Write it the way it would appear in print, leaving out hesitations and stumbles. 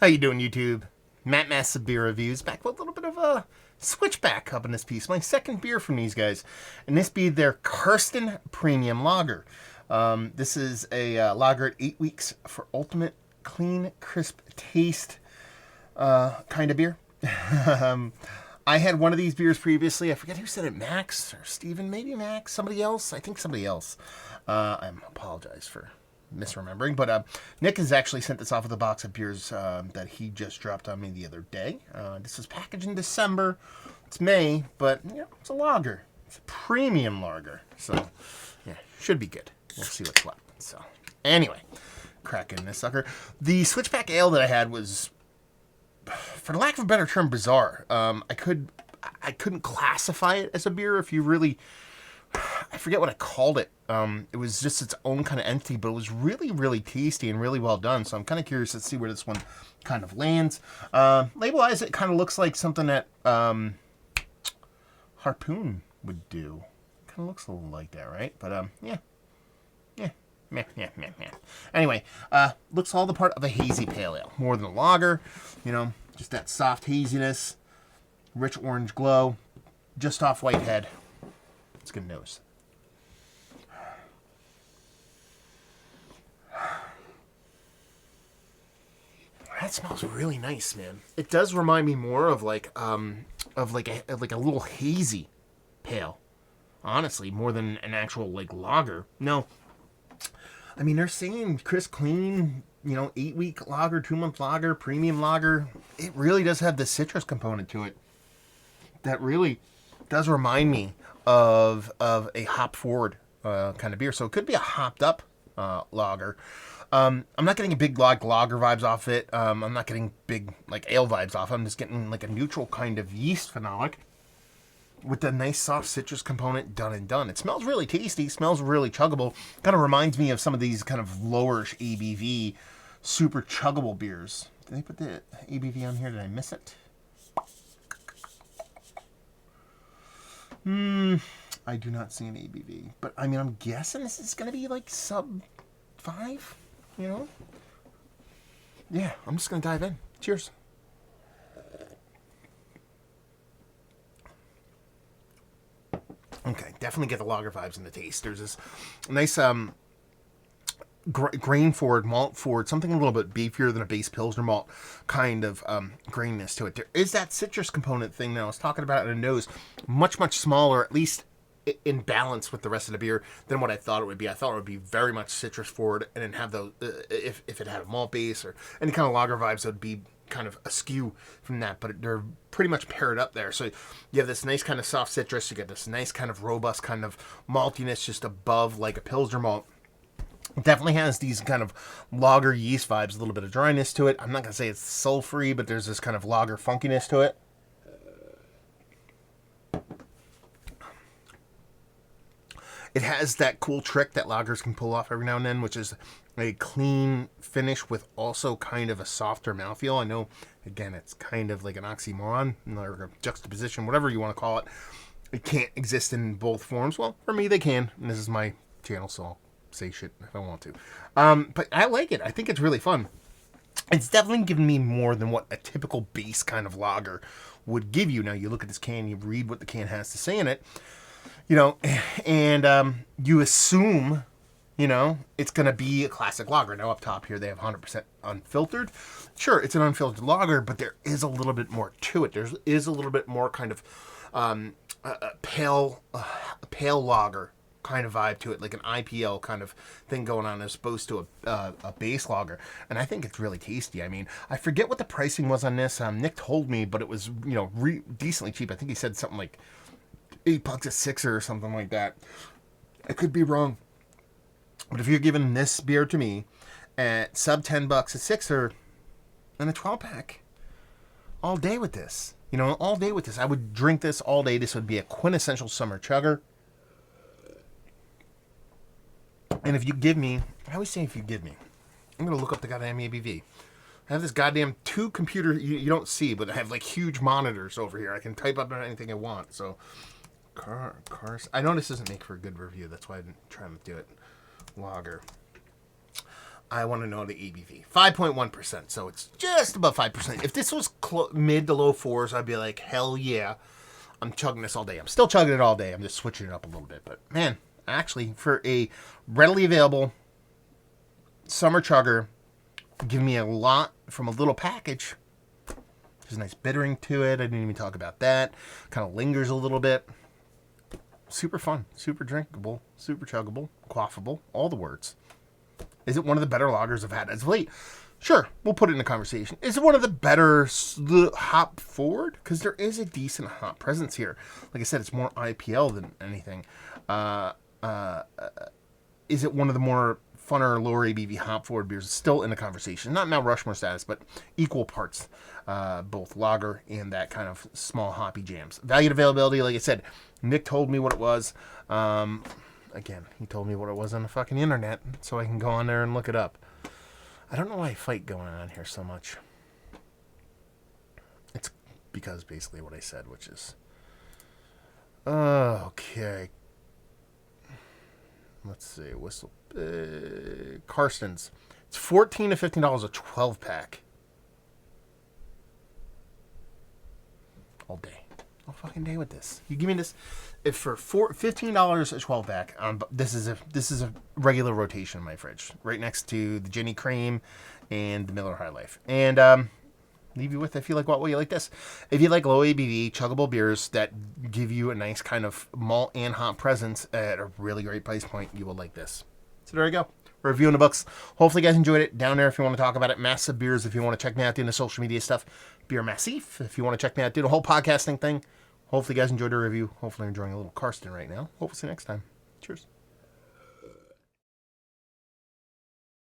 How you doing, YouTube? Matt Massive Beer Reviews, back with a little bit of a switchback up in this piece. My second beer from these guys, and this be their Karsten Premium Lager. This is a lager at 8 weeks for ultimate clean, crisp taste kind of beer. I had one of these beers previously. I forget who said it, Max or Steven, maybe Max, somebody else. I think somebody else. I apologize for misremembering, but Nick has actually sent this off with a box of beers that he just dropped on me the other day. This was packaged in December. It's May, but yeah, it's a lager. It's a premium lager, so yeah, should be good. We'll see what's left. So anyway, cracking this sucker. The switchback ale that I had was, for lack of a better term, bizarre. I couldn't classify it as a beer. If you really, I forget what I called it. It was just its own kind of entity, but it was really, really tasty and really well done. So I'm kind of curious to see where this one kind of lands. Label-wise, it kind of looks like something that Harpoon would do. Kind of looks a little like that, right? But yeah. Meh. Anyway, looks all the part of a hazy pale ale. More than a lager, you know, just that soft haziness, rich orange glow, just off white head. It's good nose. That smells really nice, man. It does remind me more of like a little hazy pale. Honestly, more than an actual like lager. No. I mean, they're saying crisp, clean, 8-week lager, 2-month lager, premium lager. It really does have the citrus component to it. That really does remind me of a hop forward kind of beer. So it could be a hopped up lager. I'm not getting a big lager vibes off it. I'm not getting big like ale vibes off it. I'm just getting like a neutral kind of yeast phenolic with the nice soft citrus component done and done. It smells really tasty, smells really chuggable. Kind of reminds me of some of these kind of lowerish ABV, super chuggable beers. Did they put the ABV on here? Did I miss it? I do not see an ABV. But I mean, I'm guessing this is going to be like sub 5, Yeah, I'm just going to dive in. Cheers. Okay, definitely get the lager vibes in the taste. There's this nice grain forward, malt forward, something a little bit beefier than a base Pilsner malt kind of grainness to it. There is that citrus component thing that I was talking about in the nose, much, much smaller, at least in balance with the rest of the beer than what I thought it would be. I thought it would be very much citrus forward and then have those, if it had a malt base or any kind of lager vibes, that would be kind of askew from that, but they're pretty much paired up there. So you have this nice kind of soft citrus, you get this nice kind of robust kind of maltiness just above like a Pilsner malt. It definitely has these kind of lager yeast vibes, a little bit of dryness to it. I'm not going to say it's sulfury, but there's this kind of lager funkiness to it. It has that cool trick that lagers can pull off every now and then, which is a clean finish with also kind of a softer mouthfeel. I know, again, it's kind of like an oxymoron, or a juxtaposition, whatever you want to call it. It can't exist in both forms. Well, for me, they can, and this is my channel, so I'll say shit if I want to. But I like it. I think it's really fun. It's definitely given me more than what a typical base kind of lager would give you. Now, you look at this can, you read what the can has to say in it, and you assume, it's going to be a classic lager. Now, up top here, they have 100% unfiltered. Sure, it's an unfiltered lager, but there is a little bit more to it. There is a little bit more kind of a pale lager kind of vibe to it, like an IPL kind of thing going on as opposed to a base lager. And I think it's really tasty. I mean, I forget what the pricing was on this. Nick told me, but it was, decently cheap. I think he said something like $8 a sixer or something like that. I could be wrong. But if you're giving this beer to me at sub $10 a sixer and a 12-pack, all day with this. All day with this. I would drink this all day. This would be a quintessential summer chugger. And if you give me, I always say if you give me, I'm going to look up the goddamn ABV. I have this goddamn 2 computer, you don't see, but I have like huge monitors over here. I can type up anything I want. So, Karsten. I know this doesn't make for a good review. That's why I didn't try to do it. Lager. I want to know the ABV. 5.1%, so it's just above 5%. If this was mid to low 4s, I'd be like, hell yeah. I'm chugging this all day. I'm still chugging it all day. I'm just switching it up a little bit. But, man, actually, for a readily available summer chugger, give me a lot from a little package. There's a nice bittering to it. I didn't even talk about that. Kind of lingers a little bit. Super fun. Super drinkable. Super chuggable. Quaffable. All the words. Is it one of the better lagers I've had as of late? Sure, we'll put it in the conversation. Is it one of the better hop forward? Because there is a decent hop presence here. Like I said, it's more IPL than anything. Is it one of the more funner, lower ABV hop forward beers? Still in the conversation. Not Mount Rushmore status, but equal parts. Both lager and that kind of small hoppy jams. Value and availability, like I said, Nick told me what it was. Again, he told me what it was on the fucking internet, so I can go on there and look it up. I don't know why I fight going on here so much. It's because basically what I said, which is... Okay. Let's see. Karsten's. It's $14 to $15 a 12-pack. All day. All fucking day with this. You give me this... If for $15 a 12-pack, this is a regular rotation in my fridge, right next to the Jenny Cream and the Miller High Life. And leave you with, if you like you like this. If you like low ABV, chuggable beers that give you a nice kind of malt and hop presence at a really great price point, you will like this. So there you go. Review in the books. Hopefully you guys enjoyed it. Down there if you want to talk about it. Massive Beers if you want to check me out doing the social media stuff. Beer Massif if you want to check me out do the whole podcasting thing. Hopefully you guys enjoyed the review. Hopefully you're enjoying a little Karsten right now. Hopefully see you next time. Cheers.